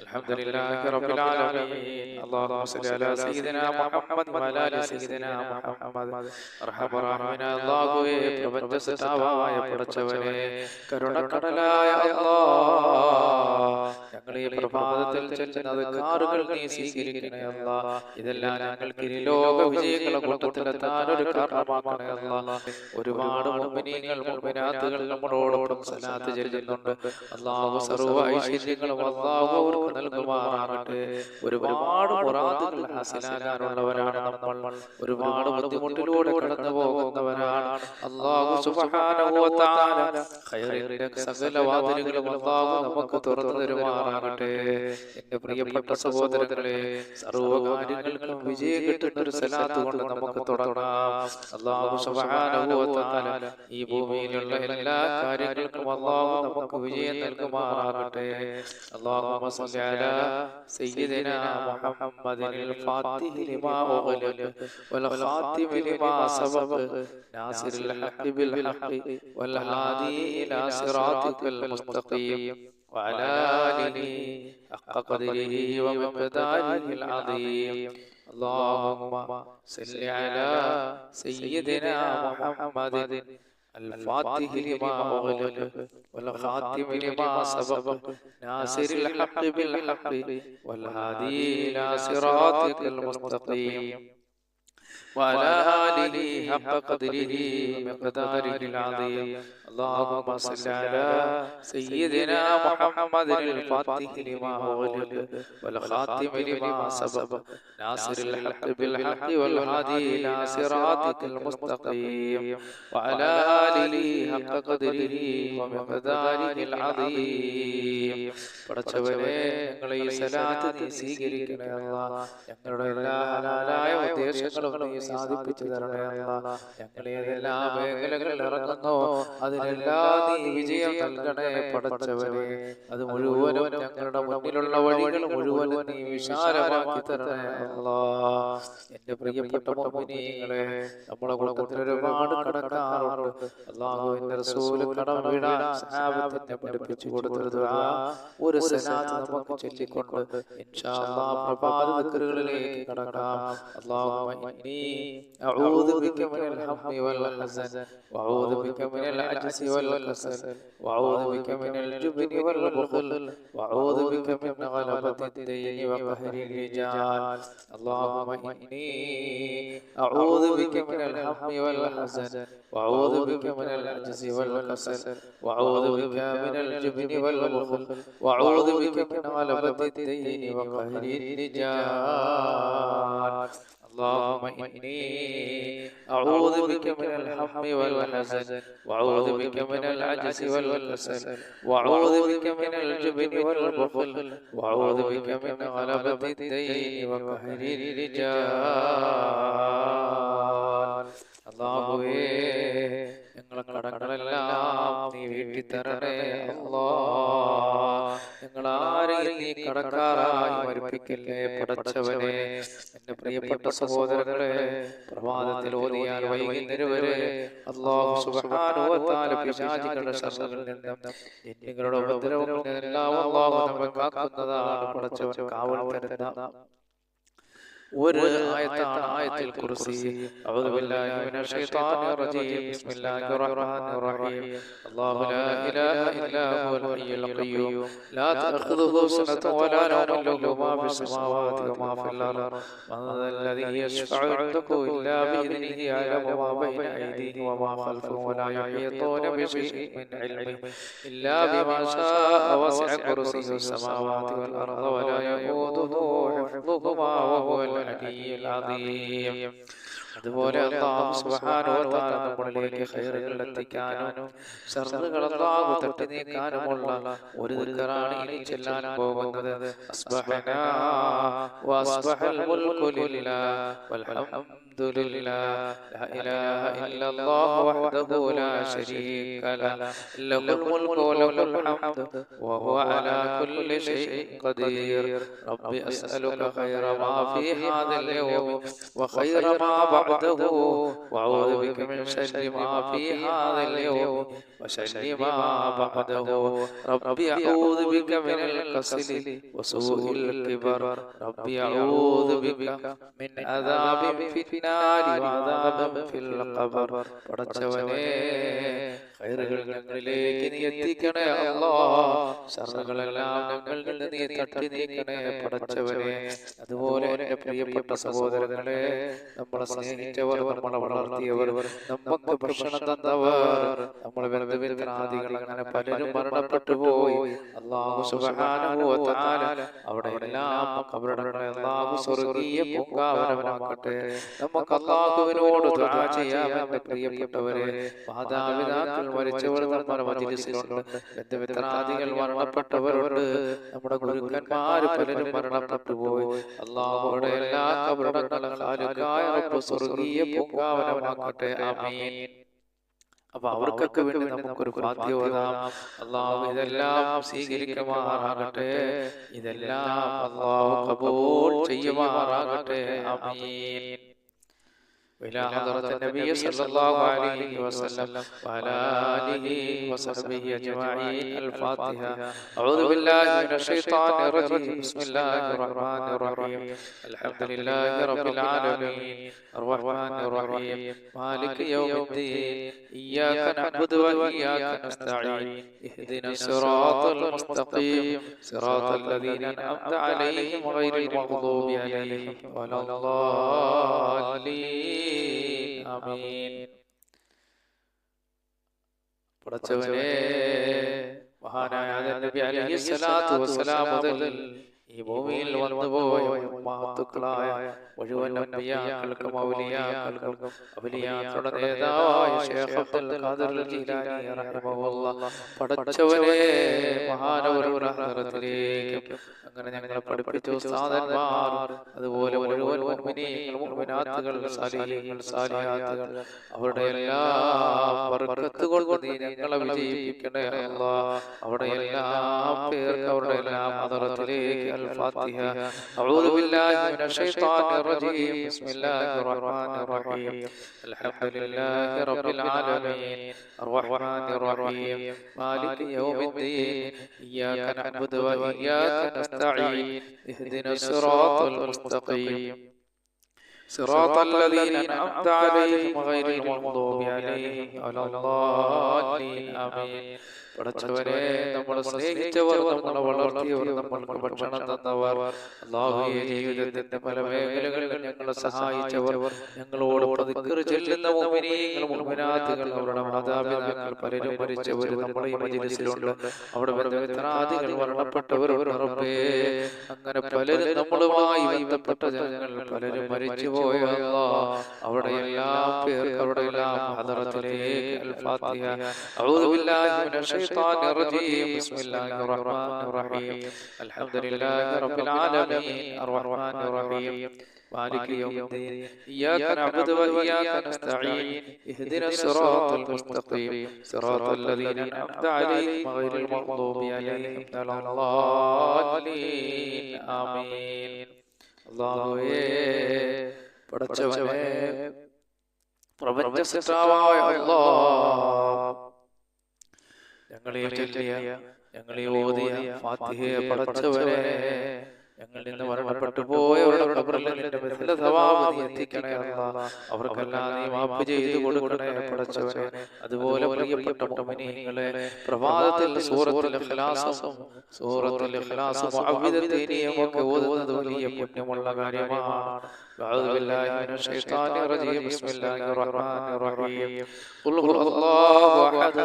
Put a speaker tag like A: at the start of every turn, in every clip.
A: الحمد لله رب العالمين. اللهم صل على سيدنا محمد وعلى آل سيدنا محمد. അർഹമറാഹിമീന അല്ലാഹുവേ, പ്രപഞ്ച സൃഷ്ടാവായ പടച്ചവനെ, കരുണക്കടലായ അല്ലാഹ്, ഞങ്ങൾ ഈ പ്രഭാതത്തിൽ ചെല്ലുന്ന അദ്കാറുകൾ നീ സ്വീകരിക്കണേ അല്ലാഹ്. ഇതെല്ലാം ഞങ്ങൾക്ക് ലോക വിജയങ്ങളുടെ കൂട്ടത്തിലെത്താൻ ഒരു കാരണമാക്കണേ അല്ലാഹ്. ഒരുപാട് മുഅ്മിനീങ്ങൾ മുഅ്മിനാത്തുകൾ നമ്മളോടൊപ്പം സലാത്ത് ചൊല്ലുന്നുണ്ട്. അല്ലാഹു സർവ്വ ഐശ്വര്യങ്ങളും അല്ലാഹു അവർക്ക് നൽകുമാറാകട്ടെ. ഒരുപാട് മുറാദുകൾ ഹാസിലാകാനുള്ളവരാണ് നമ്മൾ. ഒരുപാട് ബുദ്ധിമുട്ടിലൂടെ കടന്നു പോകുന്നവരാണ്. അല്ലാഹു സുബ്ഹാനഹു വ തആല ഖൈറിന്റെ സകല വാതിലുകളും അല്ലാഹു നമുക്ക് തുറന്നു തരുമാറാകട്ടെ. എന്റെ പ്രിയപ്പെട്ട സഹോദരങ്ങളെ, സർവ്വ കാര്യങ്ങൾക്കും വിജയം കിട്ടുന്ന ഒരു സലാത്ത് കൊണ്ട് നമുക്ക് തുടങ്ങാം. അല്ലാഹു സുബ്ഹാനഹു വ തആല ഈ ഭൂമിയിലുള്ള എല്ലാ കാര്യങ്ങൾക്കും അല്ലാഹു നമുക്ക് വിജയം നൽകുമാറാകട്ടെ. اللهم صل على سيدنا محمد الفاتح لما أغلق والخاتم لما سبق ناصر الحق بالحق والهادي إلى صراطك المستقيم وعلى آله حق قدره ومقداره العظيم. اللهم صل على سيدنا محمد الفاتح لما أغلق والخاتم لما سبق ناصر الحق بالحق والهادي إلى صراطك المستقيم وعلى آله حق قدره ومقداره العظيم. اللهم صل على سيدنا محمد الفاتح لما أغلق والخاتم لما سبق ناصر الحق بالحق والهادي إلى صراطك المستقيم وعلى آله حق قدره ومقداره العظيم. പടച്ചവനെ, ഞങ്ങളെ ഈ സലാത്ത് നീ സ്വീകരിക്കണേ അല്ലാഹ്. ഞങ്ങളുടെ എല്ലാ ഹലാലായ ഉദ്ദേശങ്ങളും നീ സാധിപ്പിച്ചു തരണേ അല്ലാഹ്. ഞങ്ങളെ ഏതെല്ലാ മേഖലകളിൽ ഇറങ്ങുന്നോ അതിനെല്ലാം നീ വിജയം നൽകണേ പടച്ചവനെ. അത് മുഴുവനും ഞങ്ങളുടെ മുന്നിലുള്ള വഴികൾ മുഴുവനും നീ വിശാലമാക്കി തരണേ അല്ലാഹ്. എന്റെ പ്രിയപ്പെട്ട മുഅ്മിനീങ്ങളെ, നമ്മുടെ കൂട്ടത്തിൽ ഒരുപാട് കടക്കാറുണ്ട്. അല്ലാഹുവിന്റെ റസൂൽ കടം വീടാൻ സഹാബത്തിനെ പഠിപ്പിച്ചു കൊടുത്തൊരു ദുആ, ഒരു സലാത്ത് നമുക്ക് ചൊല്ലിക്കൊണ്ട് ഇൻഷാ അല്ലാഹ് പ്രഭാത ദിക്റുകളിലേക്ക് കടക്കാം. അല്ലാഹുമ്മ ഇന്നി അഊദു ബിക മിനൽ ഹമ്മി വൽ ഹസൻ വഅഊദു ബിക മിനൽ അജ്സി വൽ കസൽ വഅഊദു ബിക മിനൽ ജുബ്നി വൽ ബുഖൽ വഅഊദു ബിക മിൻ ഗലബത്തി ദൈനി വഖഹരി റിജാൽ. അല്ലാഹുമ്മ ഇന്നി അഊദു ബിക മിനൽ ഹമ്മി വൽ ഹസൻ വഅഊദു ബിക മിനൽ അജ്സി വൽ കസൽ വഅഊദു ബിക മിനൽ ജുബ്നി വൽ ബുഖൽ വഅഊദു ബിക മിൻ ഗലബത്തി ദൈനി വഖഹരി റിജാൽ. اللهم إني أعوذ بك من الهم والحزن وأعوذ بك من العجز والكسل وأعوذ بك من الجبن والبخل وأعوذ بك من غلبة الدين وقهر الرجال. അല്ലാഹുവേ, ഞങ്ങളെ കടങ്ങളെല്ലാം നീ വീട്ടി തരണേ അല്ലാഹ്. ഞങ്ങളാരെയും നീ കടക്കാരായി മരിപ്പിക്കല്ലേ പടച്ചവനെ. എന്റെ പ്രിയപ്പെട്ട സഹോദരങ്ങളെ, പ്രഭാതത്തിൽ ഓതിയാൽ വൈകുന്നേരം വരെ അല്ലാഹു സുബ്ഹാനഹു വ തആല പിശാചുകളുടെ ശർറിൽ നിന്നും ജിന്നുകളുടെ ഉപദ്രവങ്ങളിൽ നിന്നെല്ലാം അല്ലാഹു നമ്മെ കാക്കുന്നതാണ് പടച്ചവൻ, കാവൽ തരുന്ന ഒരു ആയത്താണ് ആയത്തുൽ കുർസി. അഊദു ബില്ലാഹി മിനശ് ശൈത്വാനിർ റജീം. ബിസ്മില്ലാഹിർ റഹ്മാനിർ റഹീം. അല്ലാഹു ലാ ഇലാഹ ഇല്ലാ ഹുവൽ ഹയ്യുൽ ഖയ്യൂം ലാ തഅഖുദുഹു സനത്തുൻ വലാ നൗമുൻ ലഹു മാ ഫിസ് സമാവാതി വമാ ഫിൽ അർദ് മൻ ദല്ലദീ യശ്ഫഉ ഇൻദഹു ഇല്ലാ ബിഇذനിഹി യഅലമു മാ ബൈന അയ്ദീഹിം വമാ ഖൽഫഹും വലാ യുഹീതൂന ബിശൈഇൻ മിൻ ഇൽമിഹി ഇല്ലാ ബിമാ ശാഅ വസിഅ കുർസിയ്യുഹു സമാവാതി വൽ അർദ വലാ യഊദുഹു ഹിഫ്ദുഹുമാ വഹുവൽ അലിയ്യുൽ അദീം. അതുപോലെ അല്ലാഹു സുബ്ഹാനഹു വ തആല നമ്മളിലേക്ക് ഖൈറുകൾ എത്തിക്കാനും ശർറുകൾ അല്ലാഹു തട്ടി നീക്കാനുമുള്ള ഒരു ദിക്റാണ് ഇനി ചൊല്ലാൻ പോകുന്നത്. അസ്ബഹനാ വഅസ്ബഹൽ മുൽകു ലില്ലാഹി വൽഹംദുലില്ലാഹി ലാ ഇലാഹ ഇല്ലല്ലാഹു വഹ്ദഹു ലാ ശരീക ലഹു ലഹുൽ മുൽകു വലഹുൽ ഹംദു വഹുവ അലാ കുല്ലി ഷൈഇൻ ഖദീർ. റബ്ബി അസ്അലുക ഖൈറ മാ ഫീ ഹാദൽ യൗമി വഖൈറ മാ بعده وأعوذ بك من شر ما في هذا اليوم وشر ما بعده ربي أعوذ بك من الكسل وسوء الكبر ربي أعوذ بك من عذاب في النار وعذاب في القبر പടച്ചവനേ ഖൈറുകൾ ഞങ്ങളിലേക്ക് നീ എത്തിക്കണേ അല്ലാഹ് ശർറുകളെല്ലാം ഞങ്ങളിൽ നിന്ന് നീ തട്ടി നീക്കണേ പടച്ചവനേ അതുപോലെ എൻ്റെ പ്രിയപ്പെട്ട സഹോദരങ്ങളെ നമ്മളെ സ്നേഹിച്ചവർ നമ്മളെ വളർത്തിയവർ നമുക്ക് ഭക്ഷണം തന്നവർ നമ്മളെ ബന്ധുമിത്രാദികൾ അങ്ങനെ പലരും മരണപ്പെട്ടു പോയി അല്ലാഹു സുബ്ഹാനഹു വ തആല അവിടെ എല്ലാം ഖബറുകളെ അല്ലാഹു സ്വർഗ്ഗീയ പൂങ്കാവനമാക്കട്ടെ നമുക്ക് അല്ലാഹുവിനോട് ദുആ ചെയ്യാം എൻ്റെ പ്രിയപ്പെട്ടവരെ മാതാപിതാക്കൾ മരിച്ചവർ നമ്മുടെ മജ്‌ലിസിലുണ്ട് ബന്ധുമിത്രാദികൾ മരണപ്പെട്ടവരുണ്ട് നമ്മുടെ ഗുരുക്കന്മാർ പലരും മരണപ്പെട്ടു പോയി അല്ലാഹുവേ എല്ലാ ഖബറുകളും ഖാലിഖായ റബ്ബ് സ്വർഗ്ഗീയ പൂങ്കാവനമാക്കട്ടെ ആമീൻ അപ്പൊ അവർക്കൊക്കെ വേണ്ടി നമുക്കൊരു ഫാത്തിഹ ഓതാം അല്ലാഹു ഇതെല്ലാം സ്വീകരിക്കുമാറാകട്ടെ ഇതെല്ലാം അല്ലാഹു ഖബൂൽ ചെയ്യുമാറാകട്ടെ ആമീൻ وإلى حضرة النبي صلى الله عليه وسلم وعلى آله وصحبه أجمعين الفاتحة أعوذ بالله من الشيطان الرجيم بسم الله الرحمن الرحيم الحمد لله رب العالمين الرحمن الرحيم مالك يوم الدين إياك نعبد وإياك نستعين اهدنا الصراط المستقيم صراط الذين أنعمت عليهم غير المغضوب عليهم ولا الضالين ആമീൻ പടച്ചവനേ മഹാനായ നബി അലൈഹിസ്സലാത്തു വസ്സലാം മുതൽ ഈ ഭൂമിയിൽ വന്നുപോയ മഹത്തുക്കളായ മുഴുവൻ അമ്പിയാക്കൾക്കും ഔലിയാക്കൾക്കും ഔലിയാക്കളുടെ നേതാവായ ശൈഖ് അബ്ദുൽ ഖാദിർ ജീലാനി റഹിമഹുല്ലാഹ് പടച്ചവനേ മഹാനവരുടെ ഹദ്റത്തിലേക്ക് അങ്ങനെ ഞങ്ങളെ പഠിപ്പിച്ച ഉസ്താദന്മാർ അതുപോലെ മുഴുവൻ മുഅ്മിനീങ്ങൾ മുഅ്മിനാത്തുകൾ സാലിഹീങ്ങൾ സാലിഹാത്തുകൾ അവരുടെ എല്ലാ ബർക്കത്ത് കൊണ്ട് നീ ഞങ്ങളെ വിജയിപ്പിക്കണേ അല്ലാഹ് അവരുടെ എല്ലാ പേർക്ക് അവരുടെ എല്ലാ ഹദ്റത്തിലേക്ക് الفاتحة أعوذ بالله من الشيطان الرجيم بسم الله الرحمن الرحيم الحمد لله رب العالمين الرحمن الرحيم مالك يوم الدين إياك نعبد وإياك نستعين اهدنا الصراط المستقيم صراط الذين أنعمت عليهم غير المغضوب عليهم ولا الضالين آمين പടച്ചവനെ നമ്മളെ സ്നേഹിച്ചവർ നമ്മളെ വളർത്തിയവർ നമ്മൾക്ക് ഭക്ഷണം തന്നവർ അല്ലാഹുവേ ജീവിതത്തിന്റെ പല മേഖലകളിൽ ഞങ്ങളെ സഹായിച്ചവർ ഞങ്ങളോട് ദിക്ർ ചൊല്ലുന്ന മുഅ്മിനീങ്ങൾ മുഅ്മിനാത്തുകൾ അവരുടെ മാതാപിതാക്കൾ പലരും മരിച്ചവർ നമ്മുടെ ഈ മജ്‌ലിസിലുണ്ട് അവിടെ ബന്ധുമിത്രാദികൾ മരണപ്പെട്ടവരുണ്ട് റബ്ബേ അങ്ങനെ പലരും നമ്മളുമായി ബന്ധപ്പെട്ട ജനങ്ങൾ പലരും മരിച്ചുപോയ അല്ലാഹ് അവിടെ എല്ലാ പേർക്ക് അവിടെ എല്ലാ ഹദ്റത്തിലേക്ക് അൽ ഫാത്തിഹ അഊദു ബില്ലാഹി മിനശ് الشيطان الرجيم بسم الله الرحمن الرحيم الحمد لله رب العالمين الرحمن الرحيم مالك يوم الدين إياك نعبد وإياك نستعين اهدنا الصراط المستقيم صراط الذين أنعمت عليهم غير المغضوب عليهم ولا الضالين آمين അല്ലാഹുവേ പടച്ചവനേ പ്രപഞ്ച സൃഷ്ടാവായ അല്ലാഹ് ഞങ്ങളെ ചൊല്ലിയ ഞങ്ങളെ ഓതിയ ഫാത്തിഹയെ പടച്ചവനെ ഞങ്ങളിൽ നിന്ന് മരണപ്പെട്ടു പോയവരുടെ ഖബറിൽ നിന്റെ മിഥ്ല സവാബ് നീ എത്തിക്കണേ അല്ലാഹ് അവർക്കെല്ലാം നീ മാപ്പ് ചെയ്തു കൊടുക്കണേ പടച്ചവനെ അതുപോലെ പ്രിയപ്പെട്ട മുഅ്മിനീങ്ങളെ പ്രഭാതത്തിൽ സൂറത്തുൽ ഇഖ്ലാസും മുഅവ്വിദത്തൈനിയും ഒക്കെ ഓതുന്നത് വലിയ പുണ്യമുള്ള കാര്യമാണ് أعوذ بالله من الشيطان الرجيم بسم الله الرحمن الرحيم قل هو الله أحد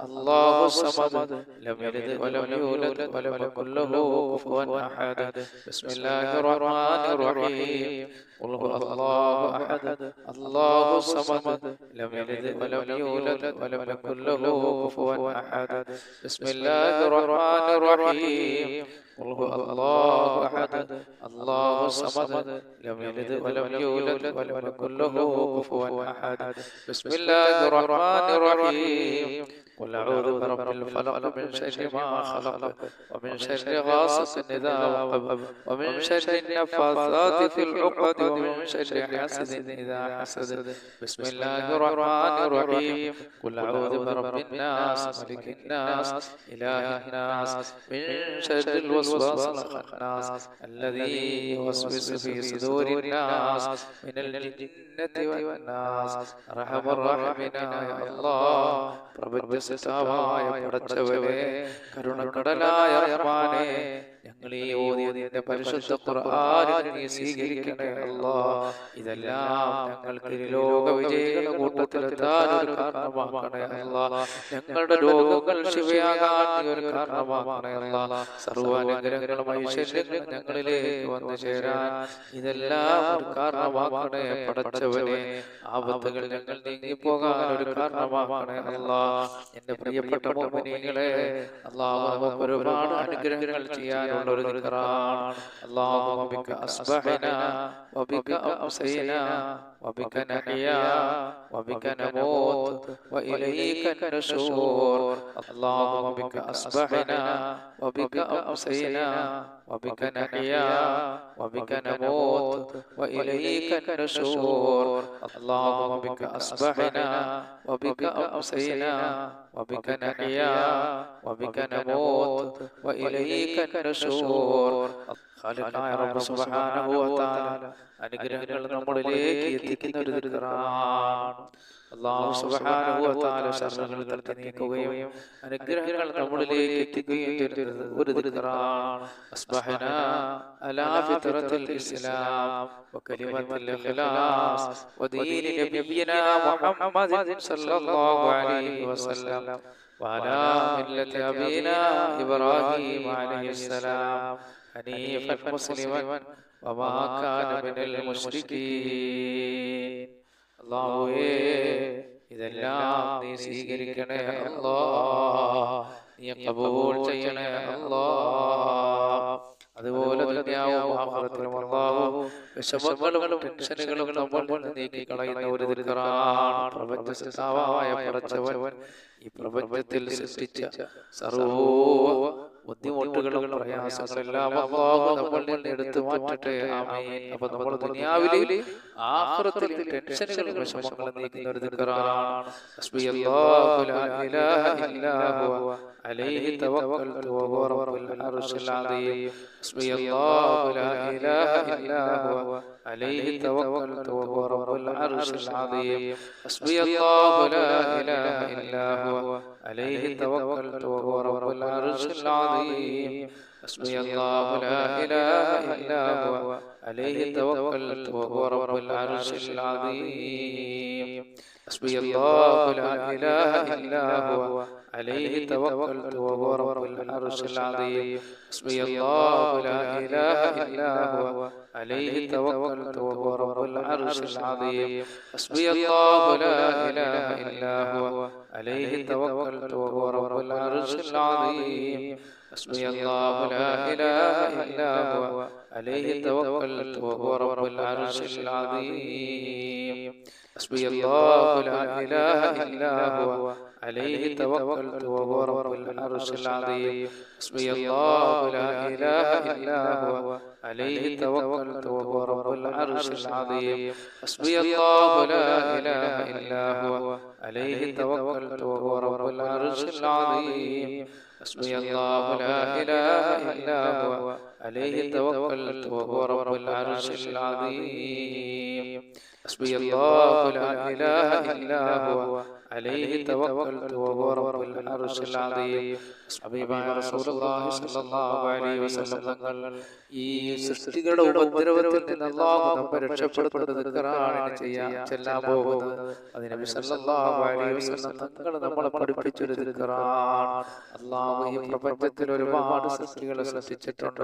A: الله الصمد لم يلد ولم يولد ولم يكن له كفوا أحد بسم الله الرحمن الرحيم قل هو الله أحد الله الصمد لم يلد ولم يولد ولم يكن له كفوا أحد بسم الله الرحمن الرحيم قل هو الله أحد الله الصمد لم يلد ولم يولد ولم يكن له كفوا أحد بسم الله الرحمن الرحيم قل أعوذ برب الفلق من شر ما خلق ومن شر غاسق إذا وقب ومن شر النفاثات في العقد ومن شر حاسد إذا حسد. بسم الله الرحمن الرحيم. قل أعوذ برب الناس ملك الناس إله الناس من شر الوسواس الخناس الذي يوسوس في صدور الناس من الجنة والناس. أرحم الراحمين يا الله. പ്രപഞ്ചസൃഷ്ടാവായ പടച്ചവനെ, കരുണക്കടലായ റഹ്മാനേ, ഞങ്ങൾ ഈ ഓതിയതിന്റെ പരിശുദ്ധ ഖുർആനിൽ നീ സ്വീകരിക്കണേ അല്ലാഹ്. ഇതെല്ലാം ഞങ്ങൾക്ക് ലോക വിജയികളുടെ കൂട്ടത്തിലെത്താൻ ഒരു കാരണമാക്കണേ അല്ലാഹ്. ഞങ്ങളുടെ രോഗങ്ങൾ ശിവയാകാൻ നീ ഒരു കാരണമാക്കണേ അല്ലാഹ്. സർവ്വാനുഗ്രഹങ്ങളും ഐശ്വര്യങ്ങളും ഞങ്ങളിലേക്ക് വന്നു ചേരാൻ ഇതെല്ലാം ഒരു കാരണമാക്കണേ പടച്ചവനെ. ആപത്തുകൾ ഞങ്ങൾ നീങ്ങിപ്പോകാൻ ഒരു കാരണമാക്കണേ അല്ലാഹ്. എന്റെ പ്രിയപ്പെട്ട മുഅ്മിനീങ്ങളെ, അല്ലാഹു നമുക്ക് ഒരുപാട് അനുഗ്രഹങ്ങൾ ചെയ്യാനുള്ള ഒരു ദിക്റാണ്. അല്ലാഹുമ്മ ബിക അസ്ബഹനാ വബിക അംസൈനാ വബിക നഹ്യാ വബിക നമൂത് വഇലൈക നശൂർ. അല്ലാഹുമ്മ ബിക അസ്ബഹനാ വബിക അംസൈനാ വബിക നഹ്യാ വബിക നമൂത് വഇലൈക നശൂർ. അല്ലാഹുമ്മ ബിക അസ്ബഹനാ വബിക അംസൈനാ وبك نحيا وبك نموت وإليك النشور. ഖാലിഖായ റബ്ബ് സുബ്ഹാനഹു വ തആല അനുഗ്രഹങ്ങൾ നമ്മളിലേക്ക് എത്തിക്കുന്ന ഒരു ദിക്റാണ്. അല്ലാഹു സുബ്ഹാനഹു വ തആല ശർറുകൾ തട്ടി നീക്കുകയും അനുഗ്രഹങ്ങൾ നമ്മളിലേക്ക് എത്തിക്കുകയും ചെയ്യുന്ന ഒരു ദിക്റാണ്. അസ്ബഹനാ അലാ ഫിത്രത്തിൽ ഇസ്ലാം വകലിമത്തിൽ ഇഖ്ലാസ് വദീനി നബിയിനാ മുഹമ്മദ് സല്ലല്ലാഹു അലൈഹി വസല്ലം വഅലാ മില്ലത്തി അബീനാ ഇബ്രാഹീം അലൈഹിസ്സലാം ഹനീഫൻ മുസ്ലിമൻ വമാ കാന മിനൽ മുശ്രികീൻ. അല്ലാഹുവേ, ഇതെല്ലാം നീ സ്വീകരിക്കണേ അല്ലാഹ്. നീ ഖബൂൽ ചെയ്യണേ അല്ലാഹ്. അതുപോലെ ദുനിയാവും ആഖിറത്തിലും അല്ലാഹു വിഷമങ്ങളും ടെൻഷനുകളും നമ്മൾ നീക്കി കളയുന്ന ഒരു ദിക്റാണ്. പ്രപഞ്ചസൃഷ്ടാവായ പടച്ചവൻ ഈ പ്രപഞ്ചത്തിൽ സൃഷ്ടിച്ച സർവ്വ ബുദ്ധിമുട്ടുകളും പ്രയാസങ്ങളെല്ലാം അല്ലാഹു നമ്മളിൽ നിന്ന് എടുത്തു മാറ്റട്ടെ. ആമീൻ. അപ്പോൾ നമ്മൾ ദുനിയാവിലെ ആഖിറത്തിലെ ടെൻഷനുകളും വിഷമങ്ങളും നീക്കുന്ന ഒരു ദിക്റാണ്. ഹസ്ബിയല്ലാഹു ലാ ഇലാഹ ഇല്ലാ ഹുവ അലൈഹി തവക്കൽതു വഹുവ റബ്ബുൽ അർശിൽ അദീം. ഹസ്ബിയല്ലാഹു ലാ ഇലാഹ ഇല്ലാ ഹുവ അലൈഹി തവക്കൽതു വഹുവ റബ്ബുൽ അർശിൽ അദീം. ഹസ്ബിയല്ലാഹു ലാ ഇലാഹ ഇല്ലാ ഹുവ അലൈഹി തവക്കൽതു വഹുവ റബ്ബുൽ അർശിൽ അദീം. ഹസ്ബിയല്ലാഹു ലാ ഇലാഹ ഇല്ലാ ഹുവ അലൈഹി തവക്കൽതു വഹുവ റബ്ബുൽ അർശിൽ അദീം. ഹസ്ബിയല്ലാഹു ലാ ഇലാഹ ഇല്ലാ ഹുവ عليه توكلت وهو رب العرش العظيم. حسبي الله لا إله إلا هو عليه توكلت وهو رب العرش العظيم. حسبي الله لا إله إلا هو عليه توكلت وهو رب العرش العظيم. حسبي الله لا إله إلا هو عليه توكلت وهو رب العرش العظيم. حسبي الله لا إله إلا هو عليه توكلت وهو رب العرش العظيم. حسبي الله لا إله إلا هو عليه توكلت وهو رب العرش العظيم. حسبي الله لا إله إلا هو عليه توكلت وهو رب العرش العظيم. حسبي الله لا إله إلا هو عليه توكلت وهو رب العرش العظيم. حسبي الله لا إله إلا هو عليه توكلت وهو رب العرش العظيم. ഹബീബായ റസൂലുള്ളാഹി സ്വല്ലല്ലാഹു അലൈഹി വസല്ലം തങ്ങൾ ഈ സൃഷ്ടികളുടെ ഉപദ്രവത്തിൽ നിന്ന് അല്ലാഹു നമ്മെ രക്ഷപ്പെടുത്തുന്ന ദിക്റാണ് ചെല്ലാൻ പോകുന്നത്. അത് നബി സ്വല്ലല്ലാഹു അലൈഹി വസല്ലം തങ്ങൾ നമ്മളെ പഠിപ്പിച്ചൊരു ദിക്റാണ്. അല്ലാഹു ഈ പ്രപഞ്ചത്തിൽ ഒരുപാട് സൃഷ്ടികളെ സൃഷ്ടിച്ചിട്ടുണ്ട്.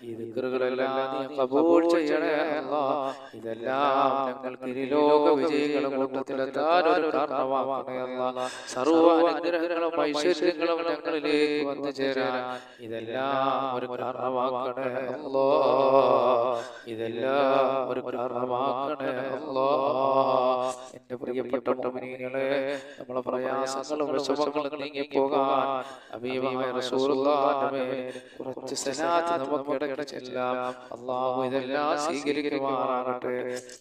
A: ഈ ദിക്റുകളെല്ലാം നീ ഖബൂൽ ചെയ്യണേ അല്ലാഹ്. ഇതെല്ലാം ഞങ്ങൾക്ക് ഇരുലോക വിജയികളുടെ കൂട്ടത്തിലെത്താൻ ഒരു കാരണമാക്കണേ അല്ലാഹ്. സർവ്വ അനുഗ്രഹങ്ങളും ഐശ്വര്യങ്ങളും ഞങ്ങളിലേക്ക് വന്നു ചേരാൻ ഇതെല്ലാം ഒരു കാരണമാക്കണേ അല്ലാഹ്. ഇതെല്ലാം ഒരു കാരണമാക്കണേ അല്ലാഹ്. എന്റെ പ്രിയപ്പെട്ട മുഅ്മിനീങ്ങളെ, നമ്മളെ പ്രയാസങ്ങളും വിഷമങ്ങളും നീങ്ങിപ്പോകാൻ ഹബീബായ റസൂലുള്ളാഹിന്റെ മേൽ കുറച്ച് സലാത്ത് നമുക്ക് ഇടയ്ക്ക് ചെല്ലാം. അല്ലാഹു ഇതെല്ലാം സ്വീകരിക്കുമാറാകട്ടെ.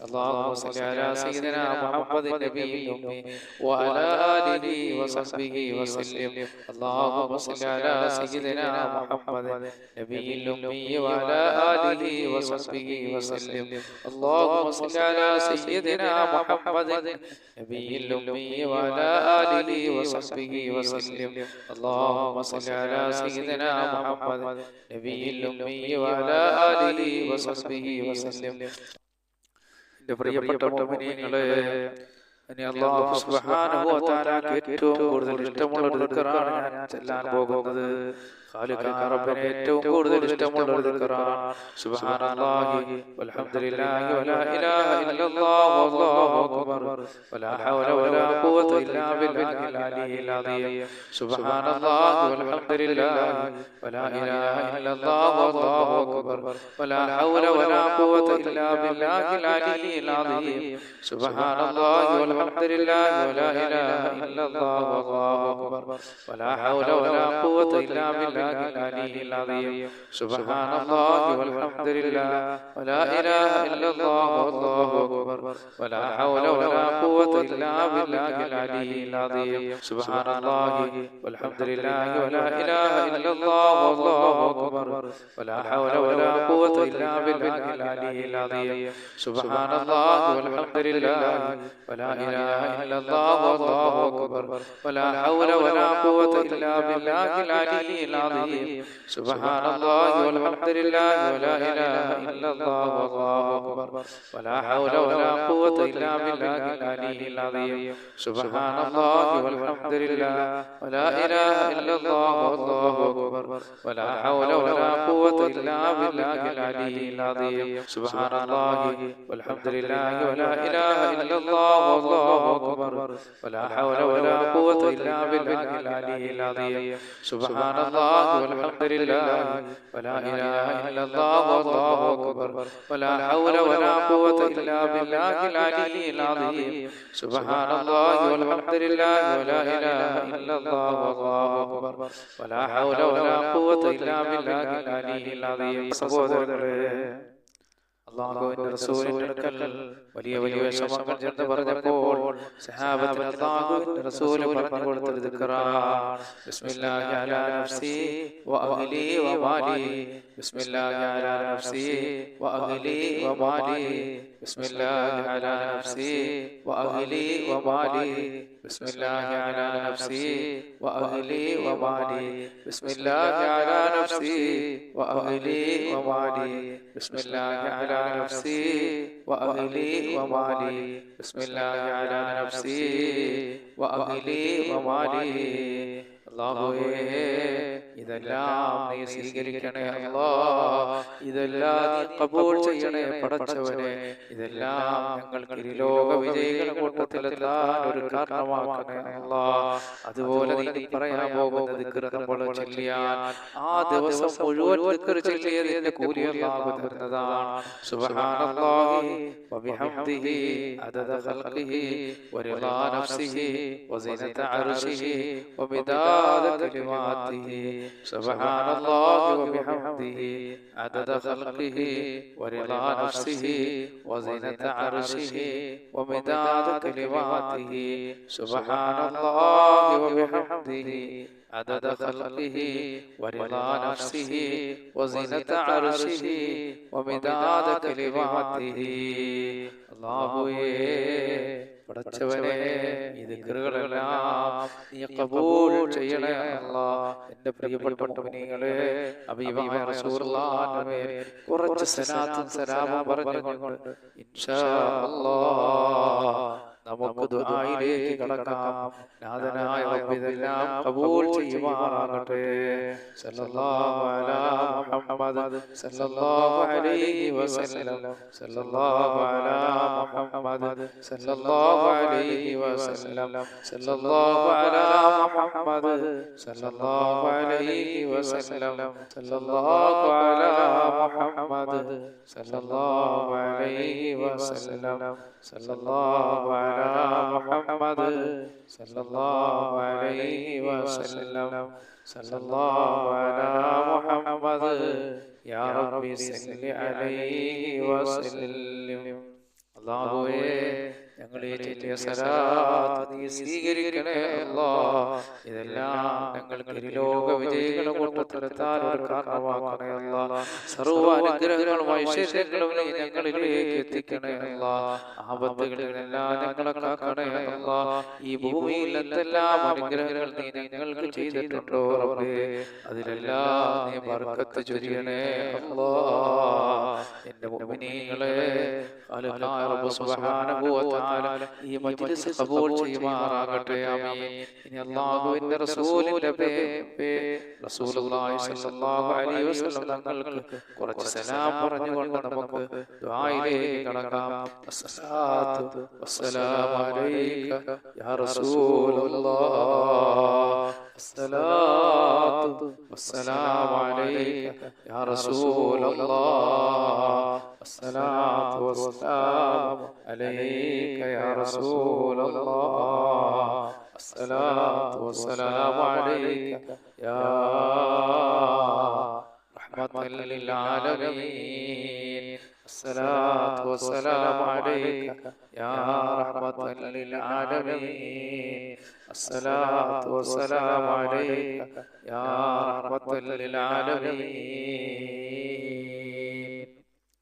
A: അല്ലാഹുമ്മ സ്വല്ലി അലാ സയ്യിദിനാ മുഹമ്മദിൻ നബിയിൽ ഉമ്മി വഅലാ ആലിഹി വസഹ്ബിഹി വസല്ലം. അല്ലാഹുമ്മ സ്വല്ലി അലാ സയ്യിദിനാ മുഹമ്മദിൻ നബിയിൽ ഉമ്മി വഅലാ ആലിഹി വസഹ്ബിഹി വസല്ലം. അല്ലാഹുമ്മ സ്വല്ലി അലാ സയ്യിദിനാ മുഹമ്മദിൻ നബിയിൽ ഉമ്മി വഅലാ ആലിഹി വസഹ്ബിഹി വസല്ലം. അല്ലാഹുമ്മ സ്വല്ലി അലാ സയ്യിദിനാ മുഹമ്മദിൻ നബിയിൽ ഉമ്മി വഅലാ ആലിഹി വസഹ്ബിഹി വസല്ലം. എൻ്റെ പ്രിയപ്പെട്ട മുഅ്മിനീങ്ങളെ, ഇനി അല്ലാഹു സുബ്ഹാനഹു വ തആലക്ക് ഏറ്റവും കൂടുതൽ ഇഷ്ടമുള്ള ഒരു ദിക്റാണ് ഞാൻ ചൊല്ലാൻ പോകുന്നത്. ഖാലിഖായ റബ്ബിനെ ഏറ്റവും കൂടുതൽ ഇഷ്ടമുള്ള ഒരു ദിക്റാണ് സുബ്ഹാനല്ലാഹി വൽഹംദുലില്ലാഹി വലാ ഇലാഹ ഇല്ലല്ലാഹു വല്ലാഹു അക്ബർ വലാ ഹൗല വലാ ഖുവത ഇല്ലാ ബില്ലാഹിൽ അലിയിൽ അദീം. സുബ്ഹാനല്ലാഹി വൽഹംദുലില്ലാഹി വലാ ഇലാഹ ഇല്ലല്ലാഹു വല്ലാഹു അക്ബർ വലാ ഹൗല വലാ ഖുവത ഇല്ലാ ബില്ലാഹിൽ അലിയിൽ അദീം. സുബ്ഹാനല്ലാഹി വൽഹംദുലില്ലാഹി വലാ ഇലാഹ ഇല്ലല്ലാഹു വല്ലാഹു അക്ബർ വലാ ഹൗല വലാ ഖുവത ഇല്ലാ ബില്ലാഹിൽ അലിയിൽ അദീം. സുബ്ഹാനല്ലാഹി വൽഹംദുലില്ലാഹി വലാ ഇലാഹ ഇല്ലല്ലാഹു വല്ലാഹു അക്ബർ വലാ ഹൗല വലാ ഖുവത ഇല്ലാ ബില്ലാഹിൽ അലിയിൽ അദീം. സുബ്ഹാനല്ലാഹി വൽഹംദുലില്ലാഹി വലാ ഇലാഹ ഇല്ലല്ലാഹു വല്ലാഹു അക്ബർ വലാ ഹൗല വലാ ഖുവത ഇല്ലാ ബില്ലാഹിൽ അലിയിൽ അദീം. സുബ്ഹാനല്ലാഹി വൽഹംദുലില്ലാഹി വലാ ഇലാഹ ഇല്ലല്ലാഹു വല്ലാഹു അക്ബർ വലാ ഹൗല വലാ ഖുവത ഇല്ലാ ബില്ലാഹിൽ അലിയിൽ അദീം. സുബ്ഹാനല്ലാഹി വൽഹംദുലില്ലാഹി വലാ ഇലാഹ ഇല്ലല്ലാഹു വല്ലാഹു അക്ബർ വലാ ഹൗല വലാ ഖുവത ഇല്ലാ ബില്ലാഹിൽ അലിയിൽ അദീം. സുബ്ഹാനല്ലാഹി വൽഹംദുലില്ലാഹി വലാ ഇലാഹ ഇല്ലല്ലാഹു വല്ലാഹു അക്ബർ വലാ ഹൗല വലാ ഖുവത ഇല്ലാ ബില്ലാഹിൽ അലിയിൽ അദീം. സുബ്ഹാനല്ലാഹി വൽഹംദുലില്ലാഹി വലാ ഇലാഹ ഇല്ലല്ലാഹു വല്ലാഹു അക്ബർ വലാ ഹൗല വലാ ഖുവത ഇല്ലാ ബില്ലാഹിൽ അലിയിൽ അദീം. സുബ്ഹാനല്ലാഹി വൽഹംദുലില്ലാഹി വലാ ഇലാഹ ഇല്ലല്ലാഹു വല്ലാഹു അക്ബർ വലാ ഹൗല വലാ ഖുവത ഇല്ലാ ബില്ലാഹിൽ അലിയിൽ അദീം. സുബ്ഹാനല്ലാഹി വൽഹംദുലില്ലാഹി വലാ ഇലാഹ ഇല്ലല്ലാഹു വല്ലാഹു അക്ബർ വലാ ഹൗല വലാ ഖുവത ഇല്ലാ ബില്ലാഹിൽ അലിയിൽ അദീം. സഹോദരങ്ങളെ, അല്ലാഹുവിന്റെ റസൂലിന്റെ അടുക്കൽ വലിയ വലിയ വിഷമങ്ങൾ ചെന്ന് പറഞ്ഞപ്പോൾ സഹാബത്തിന് അല്ലാഹുവിന്റെ റസൂൽ പറഞ്ഞു കൊടുത്തൊരു ദിക്റാണ് ബിസ്മില്ലാഹി അലാ നഫ്സി വ അഹ്ലി വ മാലി. ബിസ്മില്ലാഹി അലാ നഫ്സി വ അഹ്ലി വ മാലി. ബിസ്മില്ലാഹി അലാ നഫ്സി വ അഹ്ലി വ മാലി. ബിസ്മില്ലാഹി അലാ നഫ്സി വ അഹ്ലി വ മാലി. ബിസ്മില്ലാഹി അലാ നഫ്സി വ അഹ്ലി വ മാലി. ബിസ്മില്ലാഹി അലാ നഫ്സി വ അഹ്ലി വ മാലി. ബിസ്മില്ലാഹി അലാ നഫ്സി വ അഹ്ലി വ മാലി. അല്ലാഹുവേ, ഇതെല്ലാം നീ സ്വീകരിക്കണേ അല്ലാഹ്. ഇതെല്ലാം നീ ഖബൂൽ ചെയ്യണേ പടച്ചവനെ. ഇതെല്ലാം ഞങ്ങൾക്ക് ഇരുലോക വിജയികളുടെ കൂട്ടത്തിലെത്താൻ ഒരു കാരണമാക്കണേ അല്ലാഹ്. അതുപോലെ നീ പറയാൻ പോകുന്ന ദിക്ർ നമ്മൾ ചൊല്ലിയാൽ ആ ദിവസം മുഴുവൻ ദിക്ർ ചൊല്ലിയതിന്റെ കൂലി അല്ലാഹു തരുന്നതാണ്. സുബ്ഹാനല്ലാഹി വബിഹംദിഹി അദദ ഖൽഖിഹി വറിളാ നഫ്സിഹി വസിനത അർശിഹി വമിദാദ കലിമാതിഹി. സുബ്ഹാനല്ലാഹി വബിഹംദിഹി അദദ ഖൽഖിഹി വറിളാ നഫ്സിഹി വസിനത അർശിഹി വമിദാദ കലിമാതിഹി. സുബ്ഹാനല്ലാഹി വബിഹംദിhi عدد خلقه ورضا نفسه وزنة عرشه ومداد كلماته. അല്ലാഹുവേ, പടച്ചവനെ, ഈ ദിക്റുകളെല്ലാം നീ ഖബൂൽ ചെയ്യണേ അല്ലാഹ്. എൻ്റെ പ്രിയപ്പെട്ട മുഅ്മിനീങ്ങളെ, ഹബീബായ റസൂലുള്ളാഹിന്റെ മേൽ കുറച്ച് സലാത്തും സലാമും പറഞ്ഞുകൊണ്ട് ഇൻഷാ അല്ലാഹ് നമുക്ക് ദുആയിലേക്ക് കടക്കാം. നാഥനായ റബ്ബ് ഇതെല്ലാം കബൂൽ ചെയ്യുമാറാകട്ടെ. സല്ലല്ലാഹു അലാ മുഹമ്മദ് സല്ലല്ലാഹു അലൈഹി വസല്ലം സല്ലല്ലാഹു അലാ മുഹമ്മദ് സല്ലല്ലാഹു അലൈഹി വസല്ലം സല്ലല്ലാഹു അലാ മുഹമ്മദ് സല്ലല്ലാഹു അലൈഹി വസല്ലം സല്ലല്ലാഹു അലാ മുഹമ്മദ് സല്ലല്ലാഹു അലൈഹി വസല്ലം സല്ലല്ലാഹു അലാ മുഹമ്മദ് സല്ലല്ലാഹു അലൈഹി വസല്ലം സല്ലല്ലാഹു അലാ മുഹമ്മദ് യാ റബ്ബി സല്ലി അലൈഹി വസല്ലം. അല്ലാഹുവേ, ഞങ്ങളെ ചൊല്ലിയ സലാത്ത് നീ സ്വീകരിക്കണേ അല്ലാഹ്. ഇതെല്ലാം ഞങ്ങൾക്ക് ഇരുലോക വിജയികളുടെ കൂട്ടത്തിലെത്താൻ ഒരു കാരണമാക്കണേ അല്ലാഹ്. സർവ്വ അനുഗ്രഹങ്ങളും ഐശ്വര്യങ്ങളും നീ ഞങ്ങളിലേക്ക് എത്തിക്കണേ അല്ലാഹ്. ആപത്തുകളിൽ നിന്നെല്ലാം ഞങ്ങളെ കാക്കണേ അല്ലാഹ്. ഈ ഭൂമിയിൽ എന്തെല്ലാം അനുഗ്രഹങ്ങൾ നീ ഞങ്ങൾക്ക് ചെയ്തിട്ടുണ്ടോ റബ്ബേ, അതിലെല്ലാം നീ ബർക്കത്ത് ചൊരിയണേ അല്ലാഹ്. എൻ്റെ മുഅ്മിനീങ്ങളെ, ഖാലിഖായ റബ്ബ് സുബ്ഹാനഹു വ തആല ഈ മജ്ലിസ് ഖബൂൽ ചെയ്യുമാറാകട്ടെ. ആമീൻ. ഇനി അല്ലാഹുവിന്റെ റസൂലിന്റെ റസൂലുള്ളാഹി സ്വല്ലല്ലാഹു അലൈഹി വസല്ലം തങ്ങൾക്ക് കുറച്ച് സലാം പറഞ്ഞുകൊണ്ട് നമുക്ക് ദുആയിലേക്ക് കടക്കാം. അസ്സലാത്തു വസ്സലാമു അലൈക യാ റസൂലല്ലാഹ്. അസ്സലാത്തു വസ്സലാമു അലൈക യാ റസൂലല്ലാഹ്. അസ്സലാത്തു വസ്സലാമു അലൈക യാ റസൂലല്ലാഹ്. അസ്സലാത്തു വസ്സലാമു അലൈക യാ റഹ്മത്തൽ ലിൽ ആലമീൻ. അസ്സലാത്തു വസ്സലാമു അലൈക യാ റഹ്മത്തൽ ലിൽ ആലമീൻ. അസ്സലാത്തു വസ്സലാമു അലൈക യാ റഹ്മത്തൽ ലിൽ ആലമീൻ.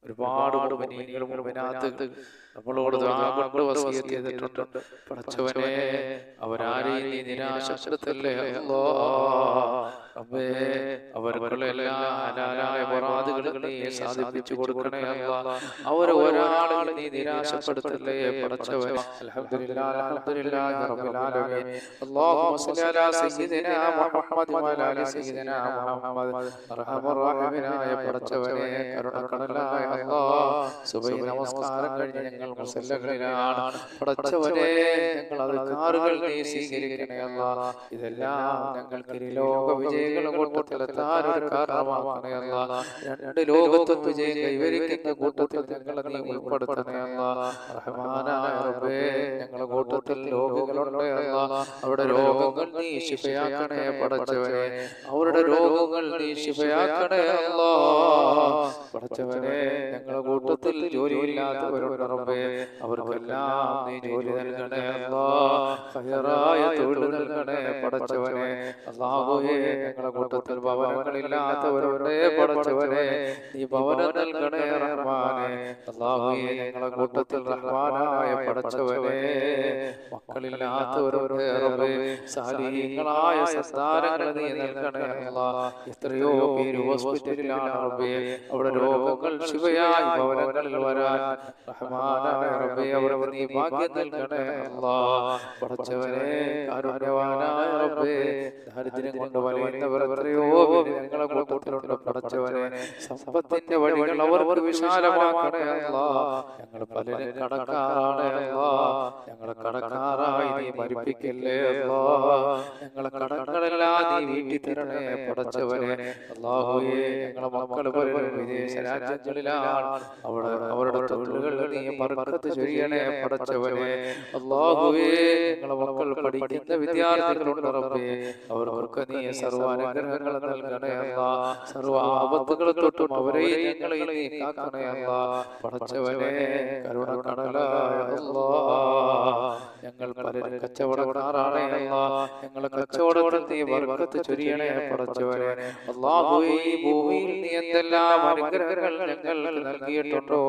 A: ഒരുപാട് മുഅ്മിനീങ്ങളും മുഅ്മിനാത്ത് നമ്മളോട് ദുആ കൊണ്ട് വസിയത്ത് ചെയ്തിട്ടുണ്ട്. പടച്ചവനെ, അവരാരെയും നീ നിരാശപ്പെടുത്തല്ലേ അല്ലാഹ്. റബ്ബേ, അവർക്കുള്ള എല്ലാ ഹലാലായ മുറാദുകളും നീ സാധിപ്പിച്ചു കൊടുക്കണേ അല്ലാഹ്. അവരെ ഒരാളെ നീ നിരാശപ്പെടുത്തല്ലേ പടച്ചവനെ. അൽഹംദുലില്ലാഹി അൽഹംദുലില്ലാഹി റബ്ബിൽ ആലമീൻ. അല്ലാഹുമ്മ സ്വല്ലി അലാ സയ്യിദിനാ മുഹമ്മദ് വഅലാ ആലി സയ്യിദിനാ മുഹമ്മദ്. അർഹമർ റഹീമിനായ പടച്ചവനെ, കരുണക്കടലായ അല്ലാഹ്, സുബഹി നമസ്കാരം കഴിഞ്ഞ് ഞങ്ങൾ മുസല്ലകളിലാണ്. പടച്ചവനെ, ഞങ്ങൾ അദ്കാറുകൾ നീ സ്വീകരിക്കണേ അല്ലാഹ്. ഇതെല്ലാം ഞങ്ങൾക്ക് ലോക വിജയികളുടെ കൂട്ടത്തിലെത്താൻ ഒരു കാരണമാക്കണേ അല്ലാഹ്. രണ്ട് ലോകത്തും വിജയം കൈവരിക്കുന്ന കൂട്ടത്തിൽ ഞങ്ങളെ നീ ഉൾപ്പെടുത്തണേ അല്ലാഹ്. റഹ്മാനായ റബ്ബേ, ഞങ്ങളുടെ കൂട്ടത്തിൽ രോഗികളുണ്ട് അല്ലാഹ്. അവരുടെ രോഗങ്ങൾ നീ ശിഫയാക്കണേ പടച്ചവനെ. അവരുടെ രോഗങ്ങൾ നീ ശിഫയാക്കണേ അല്ലാഹ്. പടച്ചവനെ, ഞങ്ങളുടെ കൂട്ടത്തിൽ ജോലിയില്ലാത്തവരുണ്ട് റബ്ബേ, അവർക്കെല്ലാം നീ ജോലി നൽകണേ അല്ലാഹ്. ഖൈറായ തൊഴിൽ നൽകണേ പടച്ചവനെ. അല്ലാഹുവേ, ഞങ്ങളുടെ കൂട്ടത്തിൽ ഭവനങ്ങളില്ലാത്തവരുണ്ട് പടച്ചവനെ, നീ ഭവനം നൽകണേ റഹ്മാനേ. അല്ലാഹുവേ, ഞങ്ങളുടെ കൂട്ടത്തിൽ റഹ്മാനായ പടച്ചവനെ, മക്കളില്ലാത്തവരുണ്ട് റബ്ബേ, സാലിഹീങ്ങളായ സന്താനങ്ങൾ നീ നൽകണേ അല്ലാഹ്. എത്രയോ പേര് ഹോസ്പിറ്റലിലാണ് റബ്ബേ, അവിടെ രോഗങ്ങൾ ശിഫയായി ഭവനങ്ങളിൽ വരാൻ റഹ്മാനായ റബ്ബേ, അവർക്ക് നീ ഭാഗ്യം നൽകണേ അല്ലാഹ്. പടച്ചവനെ, കാരുണ്യവാനായ റബ്ബേ, ദാരിദ്ര്യം കൊണ്ട് വലയുന്നവർ എത്രയോ പേര് ഞങ്ങളുടെ കൂട്ടത്തിലുണ്ട് പടച്ചവനെ. സമ്പത്തിന്റെ വഴികൾ അവർക്ക് വിശാലമാക്കണേ അല്ലാഹ്. ഞങ്ങൾ പലരും കടക്കാരാണ് അല്ലാഹ്. ഞങ്ങളെ കടക്കാരായി നീ മരിപ്പിക്കല്ലേ അല്ലാഹ്. ഞങ്ങളെ കടങ്ങളെല്ലാം നീ വീട്ടി തരണേ പടച്ചവനെ. അല്ലാഹുവേ, ഞങ്ങളെ മക്കൾ പലരും വിദേശ രാജ്യങ്ങളിലാണ്. അവരുടെ തൊഴിലുകൾ നീ ബർക്കത്ത് ചൊരിയണേ പടച്ചവനെ. അല്ലാഹുവേ, ഞങ്ങളെ മക്കൾ പഠിക്കുന്ന വിദ്യാർത്ഥികളുണ്ട് റബ്ബേ, അവർക്ക് നീ സർവ്വ അനുഗ്രഹങ്ങൾ നൽകണേ അല്ലാഹ്. സർവ്വ ആപത്തുകൾ തൊട്ടും അവരെയും ഞങ്ങളെ നീ കാക്കണേ അല്ലാഹ്. പടച്ചവനെ, കരുണക്കടലായ അല്ലാഹ്, ഞങ്ങൾ പലരും കച്ചവടക്കാരാണ് അല്ലാഹ്. ഞങ്ങളെ കച്ചവടത്തിൽ നീ ബർക്കത്ത് ചൊരിയണേ പടച്ചവനെ. അല്ലാഹുവേ, ഈ ഭൂമിയിൽ നീ എന്തെല്ലാം അനുഗ്രഹങ്ങൾ ഞങ്ങൾക്ക് നൽകിയിട്ടുണ്ടോ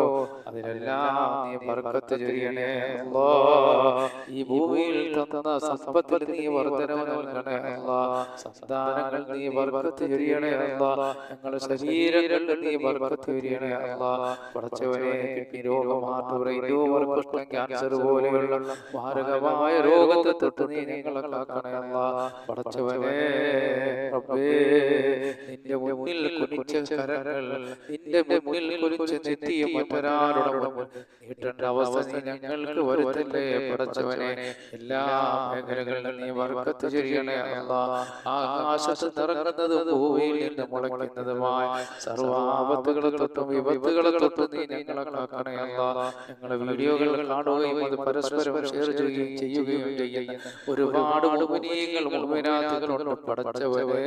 A: അതിലെല്ലാം നീ നീ ബർക്കത്ത് ചൊരിയണേ അല്ലാഹ്. ഈ ഭൂമിയിൽ തന്ന സമ്പത്തിൽ നീ വർധനവ് നൽകണേ അല്ലാഹ്. സന്താനങ്ങൾ നീ ബർക്കത്ത് ചൊരിയണേ അല്ലാഹ്. ഞങ്ങളുടെ ശരീരങ്ങളിൽ നീ ബർക്കത്ത് ചൊരിയണേ അല്ലാഹ്. പടച്ചവനെ കിഡ്നി രോഗം, ഹാർട്ട്, ബ്രെയിൻ ട്യൂമർ, ക്യാൻസർ പോലെയുള്ള മാരകമായ രോഗത്തെ തൊട്ട് നീ ഞങ്ങളെ കാക്കണേ അല്ലാഹ്. പടച്ചവനെ റബ്ബേ, നിന്റെ മുന്നിൽ കുനിച്ച കരങ്ങൾ, നിന്റെ മുന്നിൽ കുനിച്ച നെറ്റിയും മറ്റൊരാളുടെ നീട്ടേണ്ട അവസ്ഥ നീ ഞങ്ങൾക്ക് വരുത്തല്ലേ പടച്ചവനെ. എല്ലാ മേഖലകളിലും നീ ബർക്കത്ത് ചൊരിയണേ അല്ലാഹ്. ആകാശത്ത് നിറങ്ങുന്നതും ഭൂമിയിൽ നിന്ന് മുളയ്ക്കുന്നതുമായ സർവ്വാപത്തുകളെ തൊട്ടും വിപത്തുകളെ തൊട്ടും നീ ഞങ്ങളെ കാക്കണേ അല്ലാഹ്. ഞങ്ങളുടെ വീഡിയോകൾ കാണുകയും അത് പരസ്പരം ഷെയർ ചെയ്യുകയും ചെയ്യുന്ന ഒരുപാട് മുഅ്മിനീങ്ങൾ മുഅ്മിനാത്തുകളുണ്ട് പടച്ചവനെ.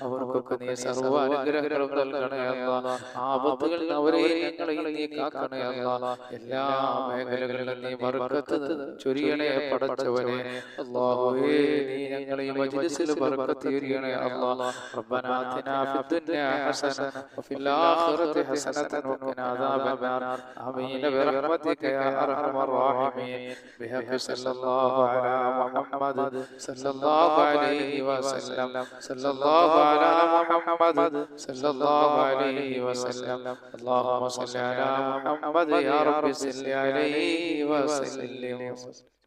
A: അവർക്കൊക്കെ നീ സർവ്വ അനുഗ്രഹങ്ങളും നൽകണേ അല്ലാഹ്. ആപത്തുകളിൽ അവരെയും ഞങ്ങളെയും നീ കാക്കണേ അല്ലാഹ്. എല്ലാ മേഖലകളിലും നീ ബർക്കത്ത് ചൊരിയണേ പടച്ചവനെ. അല്ലാഹുവേ, നീ ഞങ്ങളെയും മജ്ലിസിൽ ബർക്കത്ത് ചൊരിയണേ അല്ലാഹ്. റബ്ബനാ ആതിനാ ഫിദ്ദുനിയ ഹസന വഫിൽ ആഖിറതി ഹസനതൻ വഖിനാ അദാബന്നാർ. ആമീൻ ബിറഹ്മതിക യാ അർഹമർ റഹീമീൻ. ബിഹഖി സല്ലല്ലാഹു അലാ മുഹമ്മദ് സല്ലല്ലാഹു അലൈഹി വസല്ലം. സല്ലല്ലാഹു അലാ മുഹമ്മദ് സല്ലല്ലാഹു അലൈഹി വസല്ലം. അല്ലാഹുമ്മ സ്വല്ലി അലാ മുഹമ്മദ് യാ റബ്ബി സ്വല്ലി അലൈഹി വസല്ലം.